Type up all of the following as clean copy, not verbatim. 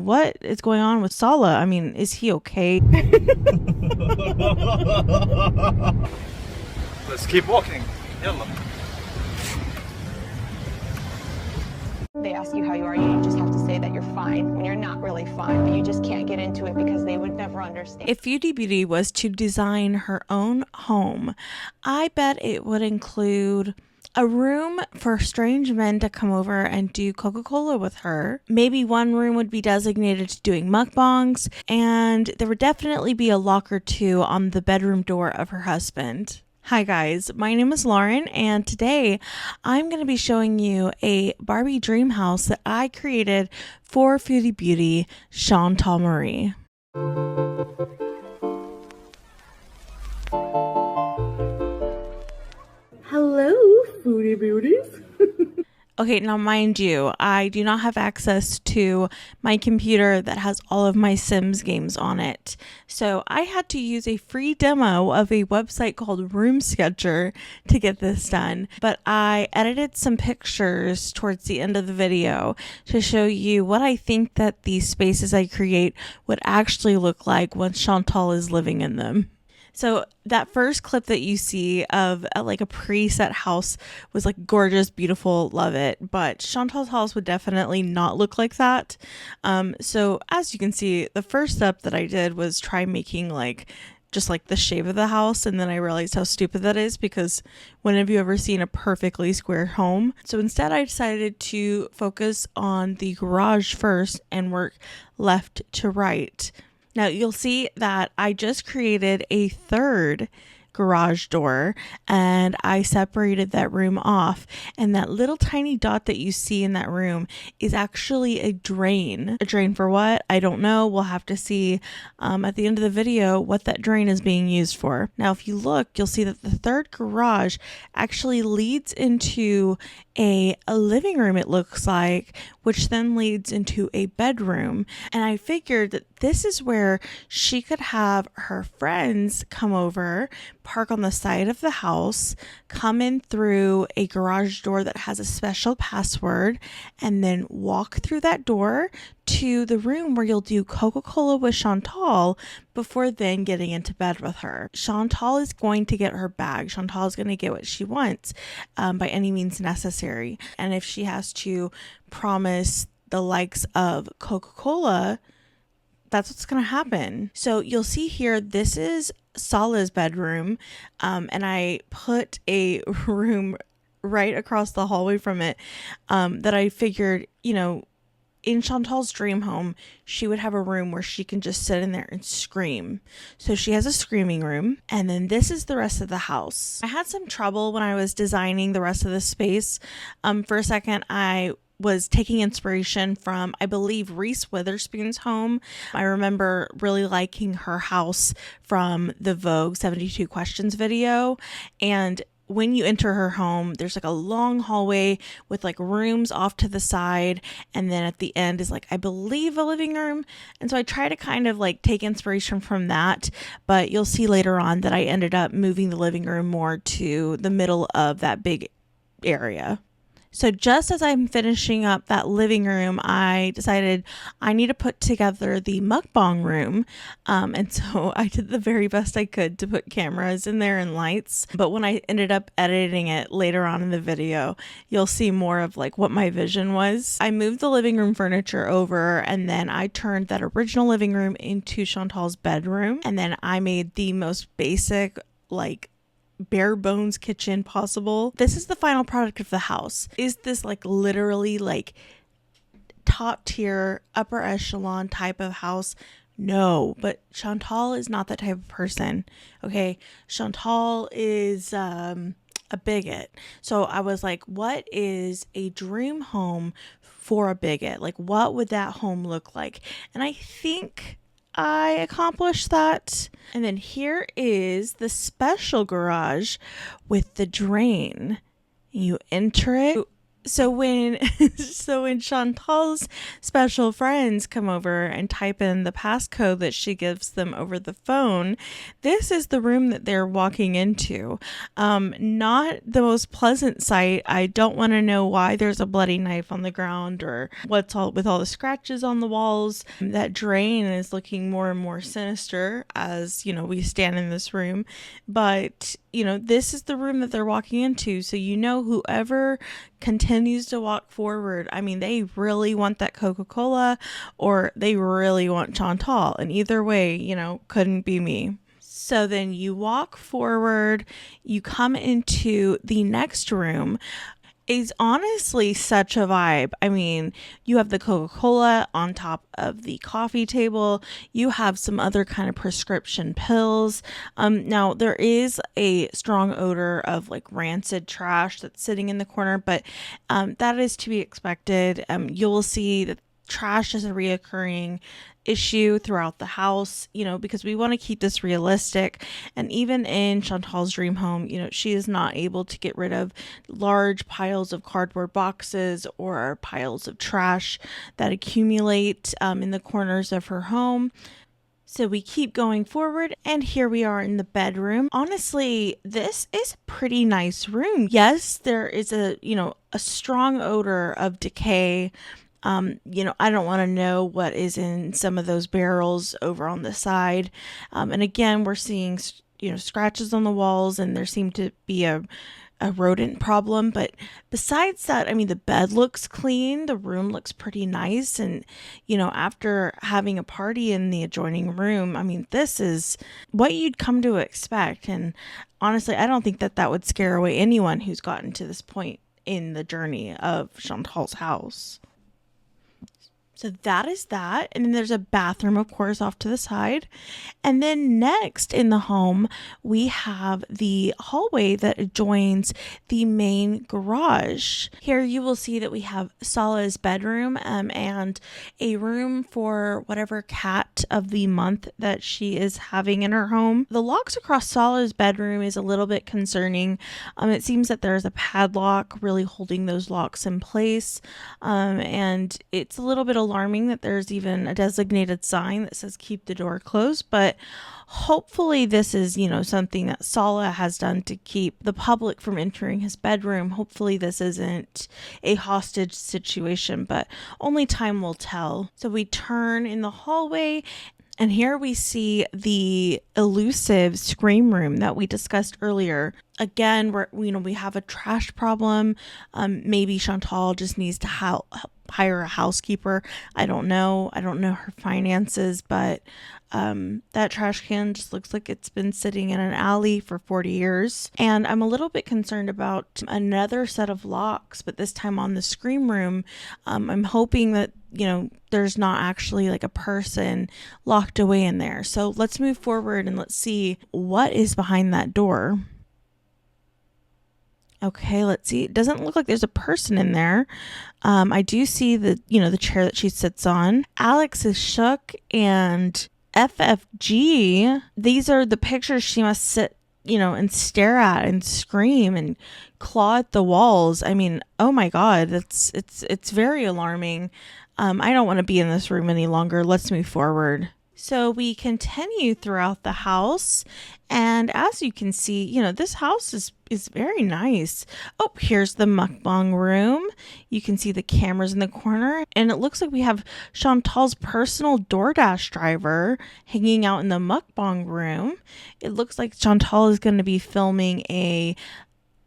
what is going on with Salah? I mean, is he okay? Let's keep walking. Yalla. They ask you how you are, you just have to say that you're fine when you're not really fine, but you just can't get into it because they would never understand. If Foodie Beauty was to design her own home, I bet it would include a room for strange men to come over and do Coca-Cola with her. Maybe one room would be designated to doing mukbangs, and there would definitely be a lock or two on the bedroom door of her husband. Hi guys, my name is Lauren, and today I'm going to be showing you a Barbie Dreamhouse that I created for Foodie Beauty, Chantal Marie. Hello, Foodie Beauties. Okay, now mind you, I do not have access to my computer that has all of my Sims games on it. So I had to use a free demo of a website called Room Sketcher to get this done. But I edited some pictures towards the end of the video to show you what I think that these spaces I create would actually look like when Chantal is living in them. So that first clip that you see of like a preset house was like gorgeous, beautiful, love it. But Chantal's house would definitely not look like that. So as you can see, the first step that I did was try making like just like the shape of the house. And then I realized how stupid that is, because when have you ever seen a perfectly square home? So instead I decided to focus on the garage first and work left to right. Now you'll see that I just created a third garage door and I separated that room off, and that little tiny dot that you see in that room is actually a drain. A drain for what? I don't know. We'll have to see at the end of the video what that drain is being used for. Now if you look, you'll see that the third garage actually leads into a living room, it looks like, which then leads into a bedroom. And I figured that this is where she could have her friends come over, park on the side of the house, come in through a garage door that has a special password, and then walk through that door to the room where you'll do Coca-Cola with Chantal before then getting into bed with her. Chantal is going to get her bag. Chantal is going to get what she wants by any means necessary. And if she has to promise the likes of Coca-Cola, that's what's going to happen. So you'll see here, this is Salah's bedroom, and I put a room right across the hallway from it that I figured, you know, in Chantal's dream home, she would have a room where she can just sit in there and scream. So she has a screaming room, and then this is the rest of the house. I had some trouble when I was designing the rest of the space. For a second, I was taking inspiration from, I believe, Reese Witherspoon's home. I remember really liking her house from the Vogue 72 Questions video. And when you enter her home, there's like a long hallway with like rooms off to the side. And then at the end is like, I believe, a living room. And so I try to kind of like take inspiration from that. But you'll see later on that I ended up moving the living room more to the middle of that big area. So just as I'm finishing up that living room, I decided I need to put together the mukbang room. And so I did the very best I could to put cameras in there and lights. But when I ended up editing it later on in the video, you'll see more of like what my vision was. I moved the living room furniture over, and then I turned that original living room into Chantal's bedroom. And then I made the most basic, like, bare bones kitchen possible. This is the final product of the house. Is this like literally like top tier, upper echelon type of house? No, but Chantal is not that type of person. Okay, Chantal is a bigot. So I was like, what is a dream home for a bigot? Like, what would that home look like? And I think I accomplished that. And then here is the special garage with the drain. You enter it. So when so when Chantal's special friends come over and type in the passcode that she gives them over the phone, this is the room that they're walking into. Not the most pleasant sight. I don't want to know why there's a bloody knife on the ground or what's all with all the scratches on the walls. That drain is looking more and more sinister as, we stand in this room. But, this is the room that they're walking into. So, whoever continues to walk forward, they really want that Coca-Cola or they really want Chantal. And either way, couldn't be me. So then you walk forward, you come into the next room. Is honestly such a vibe. You have the Coca-Cola on top of the coffee table. You have some other kind of prescription pills. Now there is a strong odor of like rancid trash that's sitting in the corner, but that is to be expected. You'll see that trash is a reoccurring issue throughout the house, because we want to keep this realistic. And even in Chantal's dream home, she is not able to get rid of large piles of cardboard boxes or piles of trash that accumulate in the corners of her home. So we keep going forward, and here we are in the bedroom. Honestly, this is a pretty nice room. Yes, there is a strong odor of decay. I don't want to know what is in some of those barrels over on the side. And again, we're seeing, scratches on the walls, and there seemed to be a rodent problem. But besides that, the bed looks clean. The room looks pretty nice. And, after having a party in the adjoining room, this is what you'd come to expect. And honestly, I don't think that would scare away anyone who's gotten to this point in the journey of Chantal's house. So that is that. And then there's a bathroom, of course, off to the side. And then next in the home, we have the hallway that adjoins the main garage. Here you will see that we have Salah's bedroom and a room for whatever cat of the month that she is having in her home. The locks across Salah's bedroom is a little bit concerning. It seems that there's a padlock really holding those locks in place. And it's a little bit alarming that there's even a designated sign that says keep the door closed, but hopefully this is, something that Salah has done to keep the public from entering his bedroom. Hopefully this isn't a hostage situation, but only time will tell. So we turn in the hallway, and here we see the elusive scream room that we discussed earlier. Again, we have a trash problem. Maybe Chantal just needs to hire a housekeeper. I don't know her finances, but that trash can just looks like it's been sitting in an alley for 40 years. And I'm a little bit concerned about another set of locks, but this time on the scream room. I'm hoping that there's not actually like a person locked away in there. So let's move forward and let's see what is behind that door. Okay, let's see. It doesn't look like there's a person in there. I do see the chair that she sits on. Alex is shook, and FFG. These are the pictures she must sit, and stare at and scream and claw at the walls. Oh my God, it's very alarming. I don't want to be in this room any longer. Let's move forward. So we continue throughout the house, and as you can see, this house is very nice. Oh, here's the mukbang room. You can see the cameras in the corner, and it looks like we have Chantal's personal DoorDash driver hanging out in the mukbang room. It looks like Chantal is going to be filming a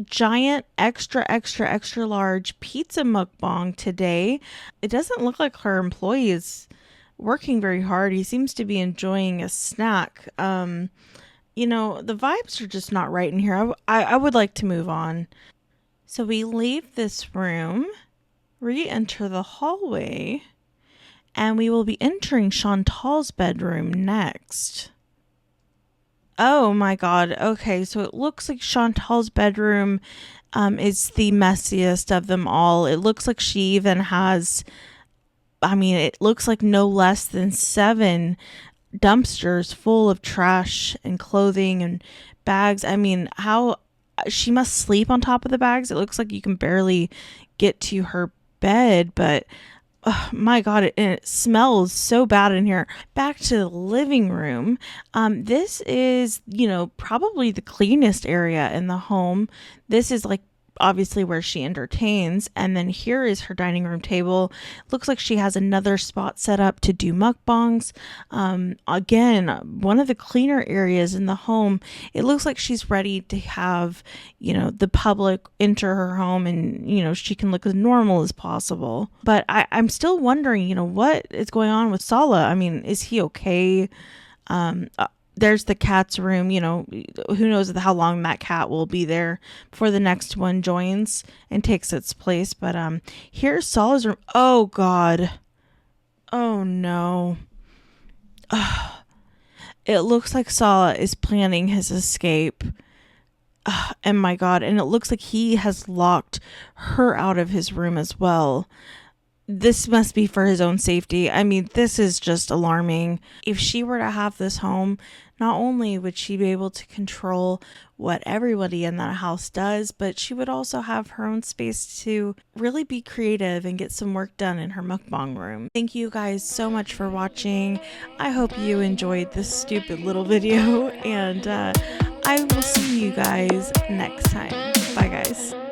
giant extra large pizza mukbang today. It doesn't look like her employee is working very hard. He seems to be enjoying a snack. The vibes are just not right in here. I would like to move on. So we leave this room, re-enter the hallway, and we will be entering Chantal's bedroom next. Oh my God. Okay, so it looks like Chantal's bedroom is the messiest of them all. It looks like she even has, it looks like no less than 7 dumpsters full of trash and clothing and bags. How she must sleep on top of the bags. It looks like you can barely get to her bed, but oh my God, it smells so bad in here. Back to the living room. This is, probably the cleanest area in the home. This is like obviously where she entertains, and then here is her dining room table. Looks like she has another spot set up to do mukbangs. Again, one of the cleaner areas in the home. It looks like she's ready to have the public enter her home, and she can look as normal as possible. But I'm still wondering what is going on with Salah. I mean, is he okay? There's the cat's room. Who knows how long that cat will be there before the next one joins and takes its place. But here's Salah's room. Oh God. Oh no. It looks like Salah is planning his escape. And my God. And it looks like he has locked her out of his room as well. This must be for his own safety. I mean, this is just alarming. If she were to have this home, not only would she be able to control what everybody in that house does, but she would also have her own space to really be creative and get some work done in her mukbang room. Thank you guys so much for watching. I hope you enjoyed this stupid little video, and I will see you guys next time. Bye guys.